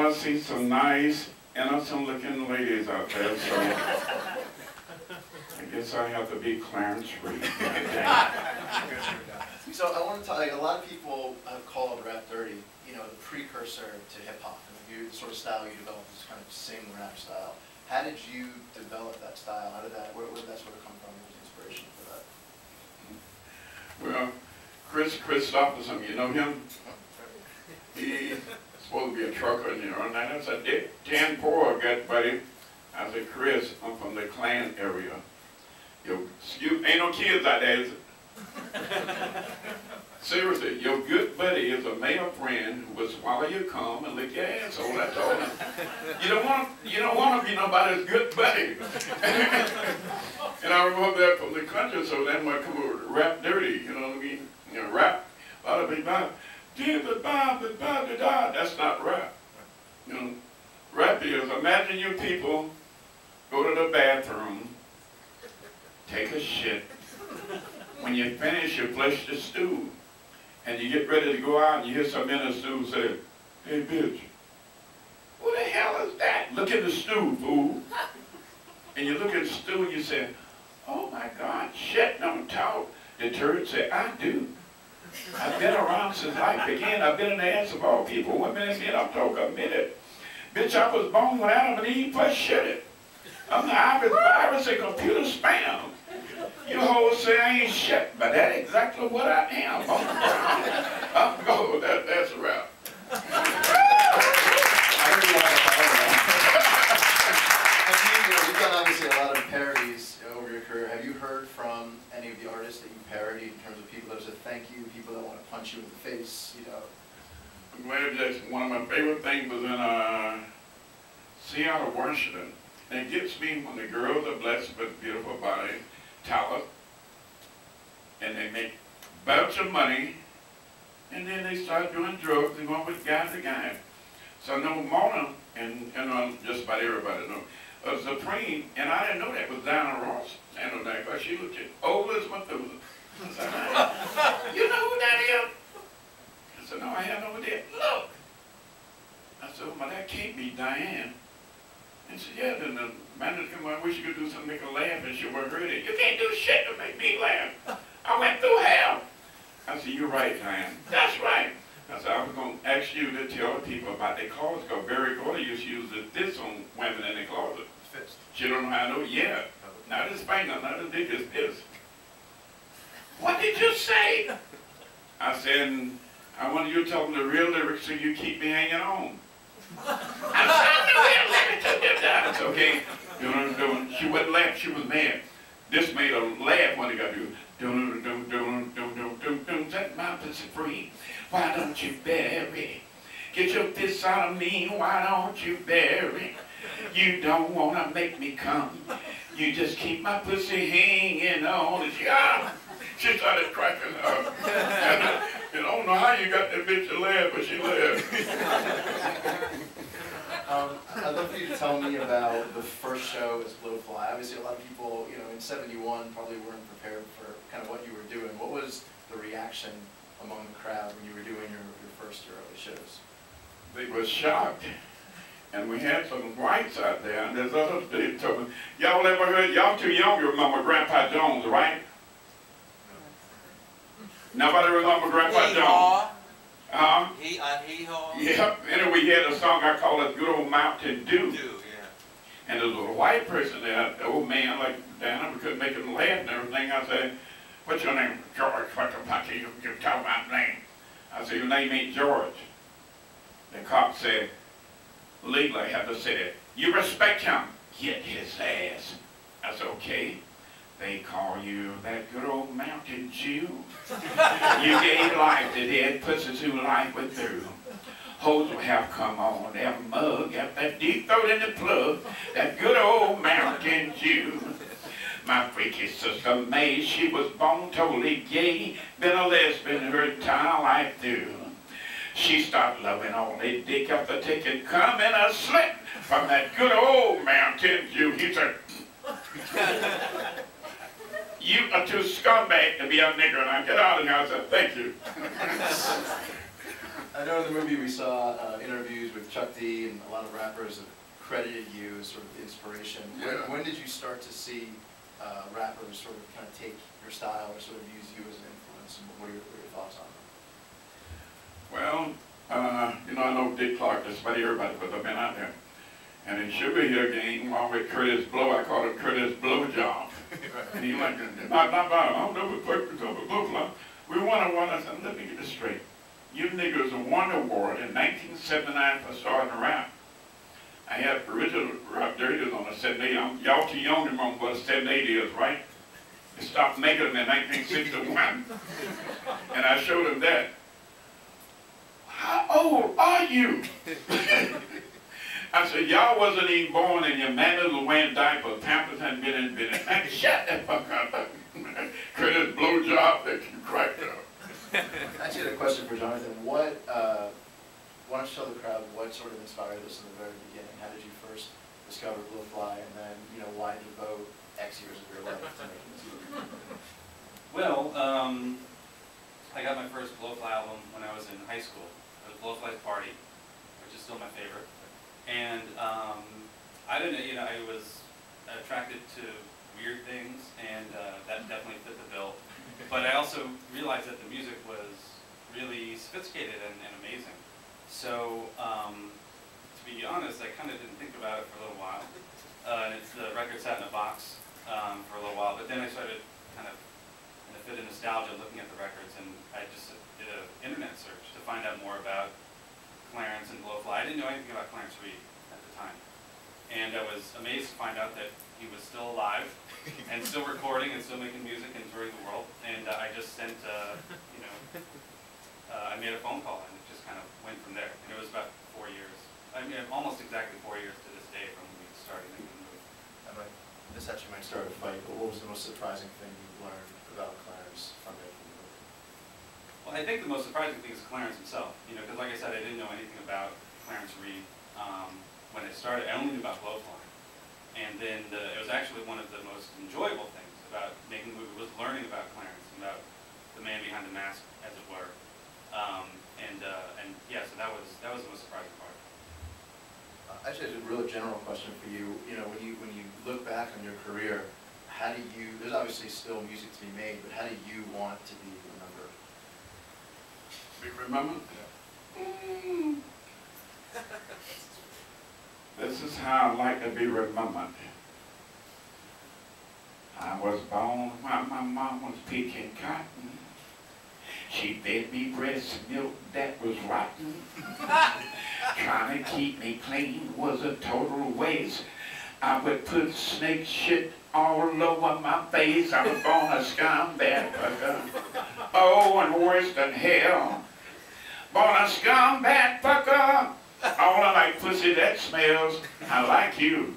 I see some nice, innocent-looking ladies out there, so I guess I have to be Clarence Reed. So I want to tell you, a lot of people have called rap dirty, you know, the precursor to hip-hop. And the sort of style you developed is kind of sing rap style. How did you develop that style? How did that, where did that sort of come from? What was the inspiration for that? Well, Chris Christopherson, you know him? He's supposed to be a trucker, you know, and I said, 10 poor, good buddy. I said, Chris, I'm from the Klan area. Ain't no kids out there, is it? Seriously, your good buddy is a male friend who will swallow your cum and lick your asshole. That's all. You don't want to be nobody's good buddy. And I remember that from the country, so then when I come over to rap dirty, you know what I mean? You know, rap, that's not rap. You know, rap is, imagine you people go to the bathroom, take a shit. When you finish, you flush the stool. And you get ready to go out and you hear some in the stool say, hey bitch, who the hell is that? Look at the stool, fool. And you look at the stool and you say, oh my God, shit don't talk. The turd say, I do. I've been around since life began. I've been in the ass of all people. Women and men, I'm talking a minute. Bitch, I was born when Adam and Eve first shitted. I'm the virus and computer spam. You hoes say I ain't shit, but that's exactly what I am. I'm going, that's a wrap. You've done obviously a lot of parodies over your career. Have you heard from any of the artists that you parodied in terms of people that have said thank you, people that want to punch you in the face, you know? I'm glad that's one of my favorite things was in Seattle, Washington. And it gets me when the girls are blessed with beautiful body, talent, and they make a bunch of money, and then they start doing drugs and going with guy to guy. So I know Mona, and just about everybody know, Supreme, and I didn't know that was Diana Ross. I know that because she looked old as Methuselah. I said, you know who that is? I said, no, I have no idea. Look. I said, well, that can't be Diane. And she said, yeah, then the manager came on, I wish you could do something to make her laugh, and she wasn't heard it. You can't do shit to make me laugh. I went through hell. I said, you're right, Diane. That's right. I said, I was going to ask you to tell people about their clothes, because Barry Gordy used to use this on women in their closet. She don't know how to do it. Yeah. Not his finger, not as big as this. What did you say? I said, I want you to tell them the real lyrics so you keep me hanging on. I said, I know okay. She wasn't laughing, she was mad. This made her laugh when they got to do set my pussy free. Why don't you bury? Get your fist out of me, why don't you bury? You don't wanna make me come. You just keep my pussy hanging on. She started cracking up. And I don't know how you got that bitch to laugh, but she laughed. I'd love for you to tell me about the first show as Blowfly. Obviously, a lot of people, you know, in '71 probably weren't prepared for kind of what you were doing. What was the reaction among the crowd when you were doing your first early shows? They were shocked. And we had some whites out there, and there's other people told me, y'all ever heard, y'all too young to remember Grandpa Jones, right? Nobody remember Grandpa Jones? Hee-haw? Yep. Anyway, we had a song I call it Good Old Mountain Dew. And there was a white person there, the old man, like Dana, we couldn't make him laugh and everything. I said, what's your name? George. What the fuck you tell my name? I said, your name ain't George. The cop said, legally I have to say that. You respect him. Get his ass. I said, okay. They call you that good old mountain Jew. You gave life to dead pussies who life went through. Hoes will have come on that mug, got that deep throat in the plug, that good old mountain Jew. My freaky sister May, she was born totally gay, been a lesbian her entire life through. She started loving all that dick after taking cum in a slip from that good old mountain Jew. He said, you are too scumbag to be a nigger, and I get out of here. I said, thank you. I know in the movie we saw interviews with Chuck D and a lot of rappers have credited you as sort of inspiration. Yeah. When did you start to see rappers sort of kind of take your style or sort of use you as an influence, and what are your thoughts on it? Well, you know, I know Dick Clark, just about everybody put the men out there. And in Sugar Hill Gang, along with Curtis Blow, I called him Curtis Blowjob. And he like, not I don't know if it's Blowfly. We won a award. I said, let me get this straight. You niggas won an award in 1979 for starting to rap. I had original rap dirties on the 780. Y'all too young to remember what a 780 is, right? It stopped making them in 1961. And I showed him that. How old are you? I said, y'all wasn't even born and your manners were wearing diapers. Pampers hadn't been invented. Man, shut that fuck up. Curtis Blowjob that you cracked up. I actually had a question for Jonathan. Why don't you tell the crowd what sort of inspired this in the very beginning? How did you first discover Blowfly, and then, you know, why devote X years of your life to making this movie? Well, I got my first Blowfly album when I was in high school. It was Blowfly's Party, which is still my favorite. And I didn't, you know, I was attracted to weird things, and that definitely fit the bill. But I also realized that the music was really sophisticated and amazing. So, to be honest, I kind of didn't think about it for a little while. And the record sat in a box for a little while, but then I started kind of, in a fit of nostalgia, looking at the records, and I just did an internet search to find out more about Clarence and Blowfly. I didn't know anything about Clarence Reed at the time. And I was amazed to find out that he was still alive and still recording and still making music and touring the world. And I just sent, you know, I made a phone call, and it just kind of went from there. And it was about 4 years. I mean, almost exactly 4 years to this day from when we started making the movie. This actually might start a fight, but what was the most surprising thing you learned about Clarence from making the movie? Well, I think the most surprising thing is Clarence himself. You know, because like I said, I didn't know anything about Clarence Reed when I started. I only knew about Blowfly. And then it was actually one of the most enjoyable things about making the movie was learning about Clarence, and about the man behind the mask, as it were. And yeah, so that was the most surprising part. Actually, a real general question for you. You know, when you look back on your career, how do you? There's obviously still music to be made, but how do you want to be remembered? Be remembered? Yeah. This is how I like to be remembered. I was born while my mom was picking cotton. She fed me breast milk that was rotten. Trying to keep me clean was a total waste. I would put snake shit all over my face. I was born a scumbag. Oh, and worse than hell. Born a scumbag fucker. All I like pussy that smells. I like you.